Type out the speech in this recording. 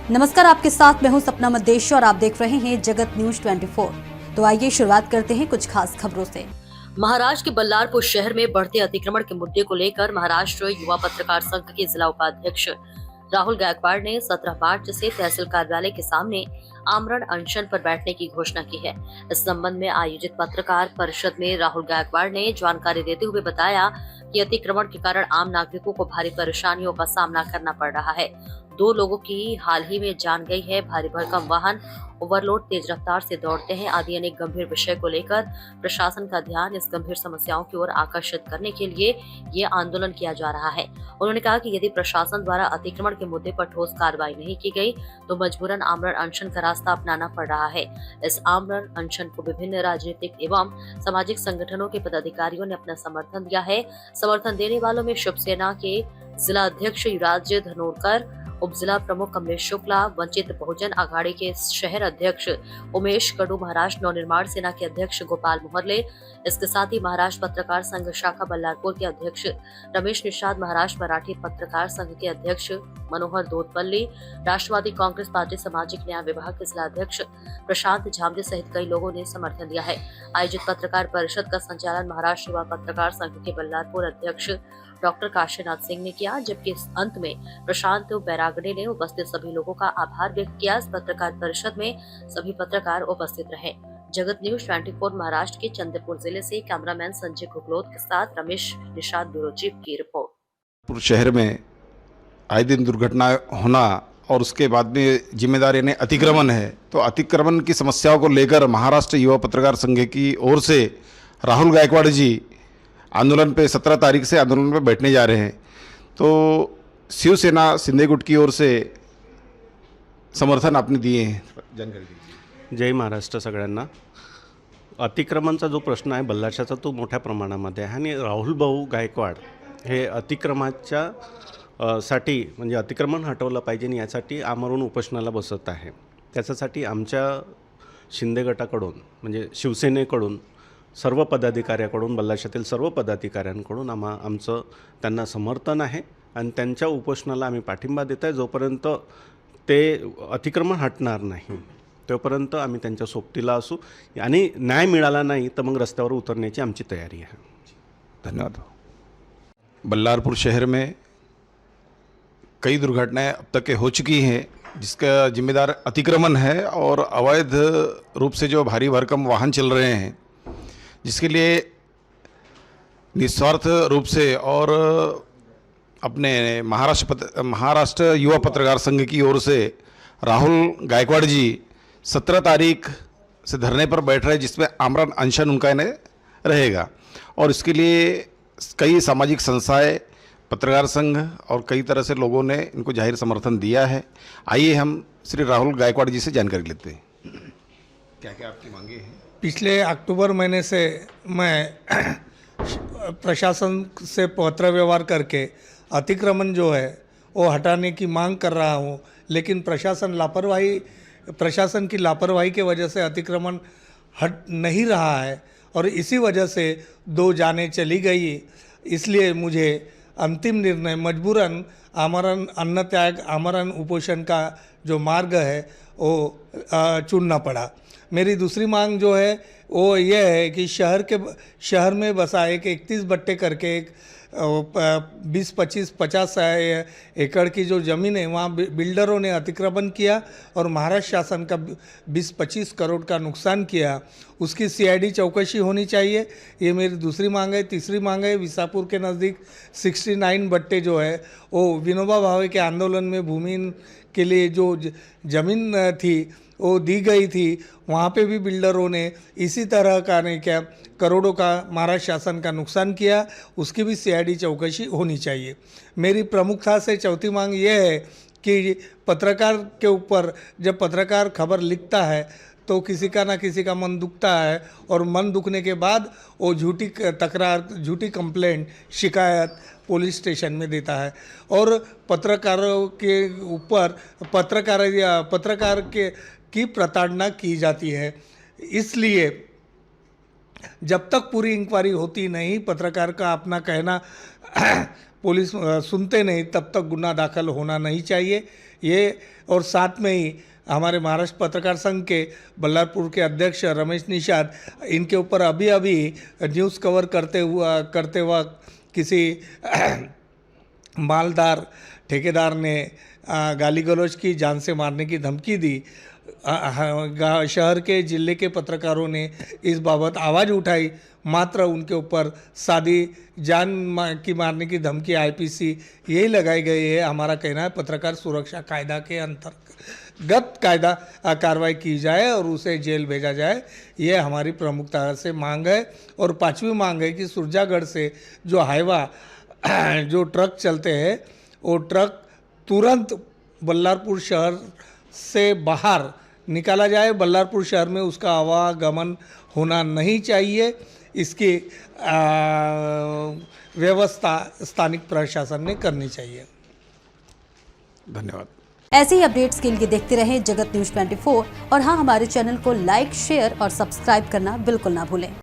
नमस्कार, आपके साथ मैं हूं सपना मद्देश और आप देख रहे हैं जगत न्यूज 24। तो आइए शुरुआत करते हैं कुछ खास खबरों से। महाराष्ट्र के बल्लारपुर शहर में बढ़ते अतिक्रमण के मुद्दे को लेकर महाराष्ट्र युवा पत्रकार संघ के जिला उपाध्यक्ष राहुल गायकवाड़ ने 17 मार्च से तहसील कार्यालय के सामने आमरण अनशन पर बैठने की घोषणा की है। इस संबंध में आयोजित पत्रकार परिषद में राहुल गायकवाड़ ने जानकारी देते हुए बताया कि अतिक्रमण के कारण आम नागरिकों को भारी परेशानियों का सामना करना पड़ रहा है। 2 लोगों की हाल ही में जान गई है। भारी भरकम वाहन, ओवरलोड, तेज रफ्तार से दौड़ते हैं आदि अनेक गंभीर विषय को लेकर प्रशासन का ध्यान इस गंभीर समस्याओं की ओर आकर्षित करने के लिए ये आंदोलन किया जा रहा है। उन्होंने कहा कि यदि प्रशासन द्वारा अतिक्रमण के मुद्दे पर ठोस कार्रवाई नहीं की गई तो मजबूरन आमरण अनशन का रास्ता अपनाना पड़ रहा है। इस आमरण अनशन को विभिन्न राजनीतिक एवं सामाजिक संगठनों के पदाधिकारियों ने अपना समर्थन दिया है। समर्थन देने वालों में शिवसेना के जिला अध्यक्ष युवराज धनोरकर, उप जिला प्रमुख कमलेश शुक्ला, वंचित बहुजन आघाड़ी के शहर अध्यक्ष उमेश कडू, महाराष्ट्र नवनिर्माण सेना के अध्यक्ष गोपाल मोहरले, इसके साथ ही महाराष्ट्र पत्रकार संघ शाखा बल्लारपुर के अध्यक्ष रमेश निषाद, महाराष्ट्र मराठी पत्रकार संघ के अध्यक्ष मनोहर दोदपल्ली, राष्ट्रवादी कांग्रेस पार्टी सामाजिक न्याय विभाग के जिला अध्यक्ष प्रशांत झामरे सहित कई लोगों ने समर्थन दिया है। आयोजित पत्रकार परिषद का संचालन महाराष्ट्र युवा पत्रकार संघ के बल्लारपुर अध्यक्ष डॉक्टर काशीनाथ सिंह ने किया, जबकि अंत में प्रशांत बैरागडे ने उपस्थित सभी लोगों का आभार व्यक्त किया। इस पत्रकार परिषद में सभी पत्रकार उपस्थित रहे। जगत न्यूज 24 महाराष्ट्र के चंद्रपुर जिले से कैमरामैन संजय गुगलोत के साथ रमेश निषाद, ब्यूरो चीफ की रिपोर्ट। शहर में आए दिन दुर्घटना होना और उसके बाद में जिम्मेदार यानी अतिक्रमण है, तो अतिक्रमण की समस्याओं को लेकर महाराष्ट्र युवा पत्रकार संघ की ओर से राहुल गायकवाड़ जी आंदोलन पे 17 तारीख से आंदोलन पे बैठने जा रहे हैं। तो शिवसेना शिंदे गुट की ओर से समर्थन आपने दिए हैं, जानकारी दीजिए। जय महाराष्ट्र सगळ्यांना। अतिक्रमणचा जो प्रश्न आहे बल्लारशाचा तो मोठ्या प्रमाणामध्ये आहे आणि राहुल भाऊ गायकवाड हे अतिक्रमणाच्या साठी म्हणजे अतिक्रमण हटवलं पाहिजे यासाठी आमरण उपोषणाला बसत आहे। त्याच्यासाठी आमच्या शिंदे गटाकडून म्हणजे शिवसेनेकडून सर्व पदाधिकाऱ्यांकडून बल्लारशातील सर्व पदाधिकाऱ्यांकडून आमचं त्यांना समर्थन आहे आणि त्यांच्या उपोषणाला आम्ही पाठिंबा देत आहे। जोपर्यंत ते अतिक्रमण हटणार नाही तोपर्यंत आम्ही त्यांच्या सोबतीला असू आणि न्याय मिळाला नहीं तो मग रस्त्यावर उतरण्याची आमची तयारी है। धन्यवाद। बल्लारपुर शहर में कई दुर्घटनाएं अब तक हो चुकी हैं, जिसका जिम्मेदार अतिक्रमण है और अवैध रूप से जो भारी भरकम वाहन चल रहे हैं, जिसके लिए निस्वार्थ रूप से और अपने महाराष्ट्र युवा पत्रकार संघ की ओर से राहुल गायकवाड़ जी 17 तारीख से धरने पर बैठ रहे हैं, जिसमें आमरण अनशन उनका रहेगा। और इसके लिए कई सामाजिक संस्थाएं, पत्रकार संघ और कई तरह से लोगों ने इनको जाहिर समर्थन दिया है। आइए हम श्री राहुल गायकवाड़ जी से जानकारी लेते हैं। क्या क्या आपकी मांगे हैं? पिछले अक्टूबर महीने से मैं प्रशासन से पत्र व्यवहार करके अतिक्रमण जो है वो हटाने की मांग कर रहा हूँ, लेकिन प्रशासन की लापरवाही के वजह से अतिक्रमण हट नहीं रहा है और इसी वजह से 2 जानें चली गई। इसलिए मुझे अंतिम निर्णय मजबूरन आमरण अन्न त्याग आमरण उपोषण का जो मार्ग है वो चुनना पड़ा। मेरी दूसरी मांग जो है वो ये है कि शहर में बसा एक 31 बट्टे करके एक 20-25-50 एकड़ की जो ज़मीन है वहाँ बिल्डरों ने अतिक्रमण किया और महाराष्ट्र शासन का 20-25 करोड़ का नुकसान किया। उसकी CID चौकसी होनी चाहिए, ये मेरी दूसरी मांग है। तीसरी मांग है विसापुर के नज़दीक 69 बट्टे जो है वो विनोबा भावे के आंदोलन में भूमि के लिए जो ज़मीन थी वो दी गई थी, वहाँ पे भी बिल्डरों ने इसी तरह का नहीं क्या करोड़ों का महाराष्ट्र शासन का नुकसान किया, उसकी भी CID चौकसी होनी चाहिए। मेरी प्रमुखता से चौथी मांग ये है कि पत्रकार के ऊपर जब पत्रकार खबर लिखता है तो किसी का ना किसी का मन दुखता है और मन दुखने के बाद वो झूठी तकरार, झूठी कंप्लेंट, शिकायत पुलिस स्टेशन में देता है और पत्रकारों के ऊपर पत्रकार की प्रताड़ना की जाती है। इसलिए जब तक पूरी इंक्वायरी होती नहीं, पत्रकार का अपना कहना पुलिस सुनते नहीं तब तक गुना दाखिल होना नहीं चाहिए। ये और साथ में ही हमारे महाराष्ट्र पत्रकार संघ के बल्लारपुर के अध्यक्ष रमेश निषाद, इनके ऊपर अभी अभी न्यूज़ कवर करते वक्त किसी मालदार ठेकेदार ने गाली गलौज की, जान से मारने की धमकी दी। शहर के जिले के पत्रकारों ने इस बाबत आवाज़ उठाई, मात्र उनके ऊपर सादी की मारने की धमकी आईपीसी यही लगाई गई है। हमारा कहना है पत्रकार सुरक्षा कायदा के अंतर्गत कायदा कार्रवाई की जाए और उसे जेल भेजा जाए, ये हमारी प्रमुखता से मांग है। और पांचवी मांग है कि सुरजागढ़ से जो हाईवा जो ट्रक चलते हैं वो ट्रक तुरंत बल्लारपुर शहर से बाहर निकाला जाए। बल्लारपुर शहर में उसका आवागमन होना नहीं चाहिए। इसकी व्यवस्था स्थानिक प्रशासन ने करनी चाहिए। धन्यवाद। ऐसे ही अपडेट्स के लिए देखते रहें जगत न्यूज 24 और हाँ, हमारे चैनल को लाइक, शेयर और सब्सक्राइब करना बिल्कुल ना भूलें।